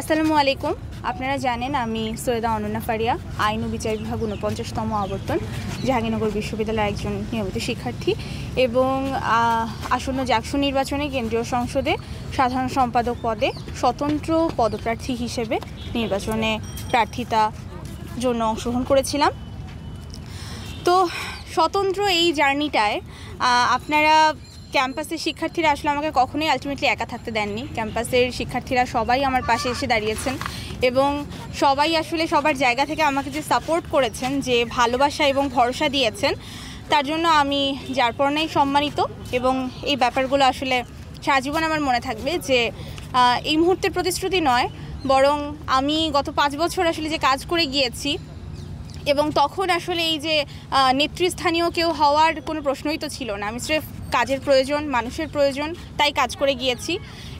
আসসালামু আলাইকুম। আপনারা জানেন আমি সৈয়দা অনন্যা ফারিয়া, আইন ও বিচার বিভাগ ৪৯তম আবর্তন, জাহাঙ্গীরনগর বিশ্ববিদ্যালয়ের একজন নিয়মিত শিক্ষার্থী এবং আসন্ন জাকসু নির্বাচনে কেন্দ্রীয় সংসদে সাধারণ সম্পাদক পদে স্বতন্ত্র পদপ্রার্থী হিসেবে নির্বাচনে প্রার্থিতা জন্য অংশগ্রহণ করেছিলাম। তো স্বতন্ত্র এই জার্নিটায় আপনারা ক্যাম্পাসের শিক্ষার্থীরা আসলে আমাকে কখনোই আলটিমেটলি একা থাকতে দেননি। ক্যাম্পাসের শিক্ষার্থীরা সবাই আমার পাশে এসে দাঁড়িয়েছেন এবং সবাই আসলে সবার জায়গা থেকে আমাকে যে সাপোর্ট করেছেন, যে ভালোবাসা এবং ভরসা দিয়েছেন, তার জন্য আমি যার পরনাই সম্মানিত এবং এই ব্যাপারগুলো আসলে সারাজীবন আমার মনে থাকবে। যে এই মুহূর্তের প্রতিশ্রুতি নয়, বরং আমি গত 5 বছর আসলে যে কাজ করে গিয়েছি এবং তখন আসলে এই যে নেতৃস্থানীয় কেউ হওয়ার কোনো প্রশ্নই তো ছিল না। আমি স্রেফ কাজের প্রয়োজন, মানুষের প্রয়োজন, তাই কাজ করে গিয়েছি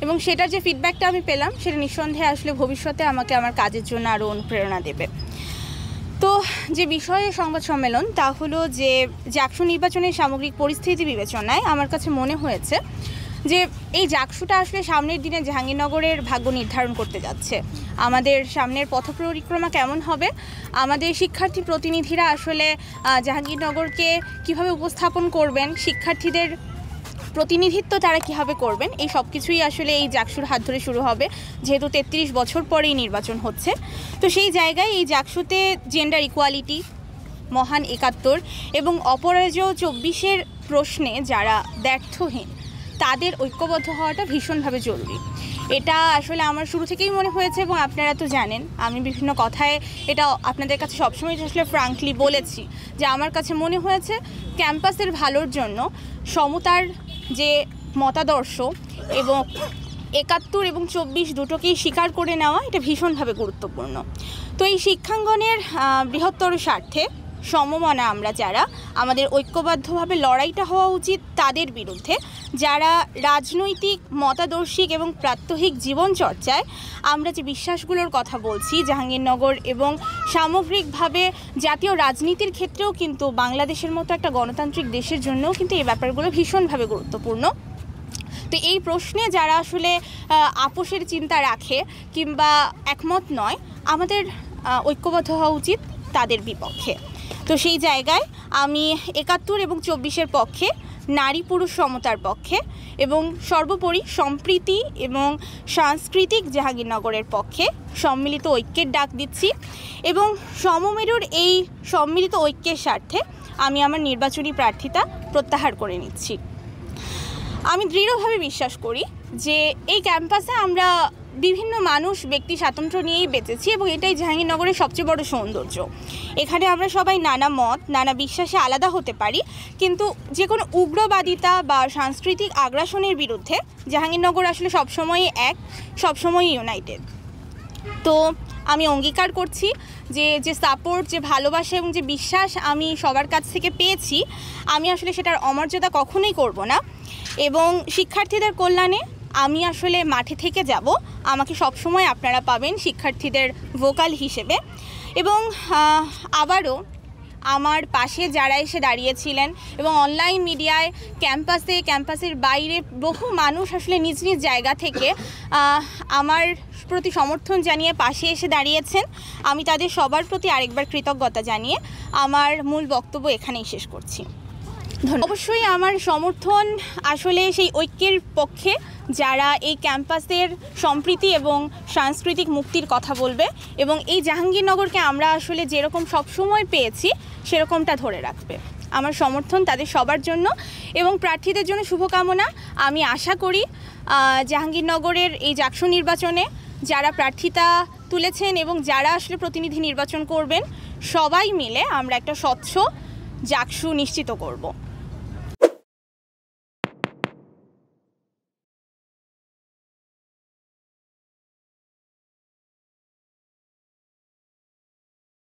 এবং সেটার যে ফিডব্যাকটা আমি পেলাম সেটা নিঃসন্দেহে আসলে ভবিষ্যতে আমাকে আমার কাজের জন্য আরও অনুপ্রেরণা দেবে। তো যে বিষয়ে সংবাদ সম্মেলন তা হলো যে জাকসু নির্বাচনের সামগ্রিক পরিস্থিতি বিবেচনায় আমার কাছে মনে হয়েছে যে এই জাকসুটা আসলে সামনের দিনে জাহাঙ্গীরনগরের ভাগ্য নির্ধারণ করতে যাচ্ছে। আমাদের সামনের পথ পরিক্রমা কেমন হবে, আমাদের শিক্ষার্থী প্রতিনিধিরা আসলে জাহাঙ্গীরনগরকে কিভাবে উপস্থাপন করবেন, শিক্ষার্থীদের প্রতিনিধিত্ব তারা কীভাবে করবেন, এই সব কিছুই আসলে এই জাকসুর হাত ধরে শুরু হবে, যেহেতু 33 বছর পরেই নির্বাচন হচ্ছে। তো সেই জায়গায় এই জাকসুতে জেন্ডার ইকুয়ালিটি, মহান ৭১ এবং অপরাজেয় ২৪-এর প্রশ্নে যারা ব্যর্থহীন তাদের ঐক্যবদ্ধ হওয়াটা ভীষণভাবে জরুরি। এটা আসলে আমার শুরু থেকেই মনে হয়েছে এবং আপনারা তো জানেন আমি বিভিন্ন কথায় এটা আপনাদের কাছে সবসময় আসলে ফ্রাঙ্কলি বলেছি যে আমার কাছে মনে হয়েছে ক্যাম্পাসের ভালোর জন্য সমতার যে মতাদর্শ এবং ৭১ এবং ২৪ দুটোকেই স্বীকার করে নেওয়া এটা ভীষণভাবে গুরুত্বপূর্ণ। তো এই শিক্ষাঙ্গনের বৃহত্তর স্বার্থে সমমনা আমরা যারা, আমাদের ঐক্যবদ্ধভাবে লড়াইটা হওয়া উচিত তাদের বিরুদ্ধে যারা রাজনৈতিক, মতাদর্শিক এবং প্রাত্যহিক জীবনচর্চায় আমরা যে বিশ্বাসগুলোর কথা বলছি জাহাঙ্গীরনগর এবং সামগ্রিকভাবে জাতীয় রাজনীতির ক্ষেত্রেও কিন্তু বাংলাদেশের মতো একটা গণতান্ত্রিক দেশের জন্যও কিন্তু এই ব্যাপারগুলো ভীষণভাবে গুরুত্বপূর্ণ। তো এই প্রশ্নে যারা আসলে আপোষের চিন্তা রাখে কিংবা একমত নয়, আমাদের ঐক্যবদ্ধ হওয়া উচিত তাদের বিপক্ষে। তো সেই জায়গায় আমি ৭১ এবং ২৪-এর পক্ষে, নারী পুরুষ সমতার পক্ষে এবং সর্বোপরি সম্প্রীতি এবং সাংস্কৃতিক জাহাঙ্গীরনগরের পক্ষে সম্মিলিত ঐক্যের ডাক দিচ্ছি এবং সমমেরুর এই সম্মিলিত ঐক্যের স্বার্থে আমি আমার নির্বাচনী প্রার্থিতা প্রত্যাহার করে নিচ্ছি। আমি দৃঢ়ভাবে বিশ্বাস করি যে এই ক্যাম্পাসে আমরা বিভিন্ন মানুষ ব্যক্তি স্বাতন্ত্র্য নিয়েই বেঁচেছি এবং এটাই জাহাঙ্গীরনগরের সবচেয়ে বড় সৌন্দর্য। এখানে আমরা সবাই নানা মত, নানা বিশ্বাসে আলাদা হতে পারি, কিন্তু যে কোনো উগ্রবাদিতা বা সাংস্কৃতিক আগ্রাসনের বিরুদ্ধে জাহাঙ্গীরনগর আসলে সবসময়ই এক, সবসময়ই ইউনাইটেড। তো আমি অঙ্গীকার করছি যে সাপোর্ট, যে ভালোবাসা এবং যে বিশ্বাস আমি সবার কাছ থেকে পেয়েছি, আমি আসলে সেটার অমর্যাদা কখনোই করব না এবং শিক্ষার্থীদের কল্যাণে আমি আসলে মাঠে থেকে যাব। আমাকে সবসময় আপনারা পাবেন শিক্ষার্থীদের ভোকাল হিসেবে এবং আবারও আমার পাশে যারা এসে দাঁড়িয়েছিলেন এবং অনলাইন মিডিয়ায়, ক্যাম্পাসের বাইরে বহু মানুষ আসলে নিজ নিজ জায়গা থেকে আমার প্রতি সমর্থন জানিয়ে পাশে এসে দাঁড়িয়েছেন, আমি তাদের সবার প্রতি আরেকবার কৃতজ্ঞতা জানিয়ে আমার মূল বক্তব্য এখানেই শেষ করছি। অবশ্যই আমার সমর্থন আসলে সেই ঐক্যের পক্ষে যারা এই ক্যাম্পাসের সম্প্রীতি এবং সাংস্কৃতিক মুক্তির কথা বলবে এবং এই জাহাঙ্গীরনগরকে আমরা আসলে যেরকম সবসময় পেয়েছি সেরকমটা ধরে রাখবে। আমার সমর্থন তাদের সবার জন্য এবং প্রার্থীদের জন্য শুভকামনা। আমি আশা করি জাহাঙ্গীরনগরের এই জাকসু নির্বাচনে যারা প্রার্থিতা তুলেছেন এবং যারা আসলে প্রতিনিধি নির্বাচন করবেন, সবাই মিলে আমরা একটা স্বচ্ছ জাকসু নিশ্চিত করব।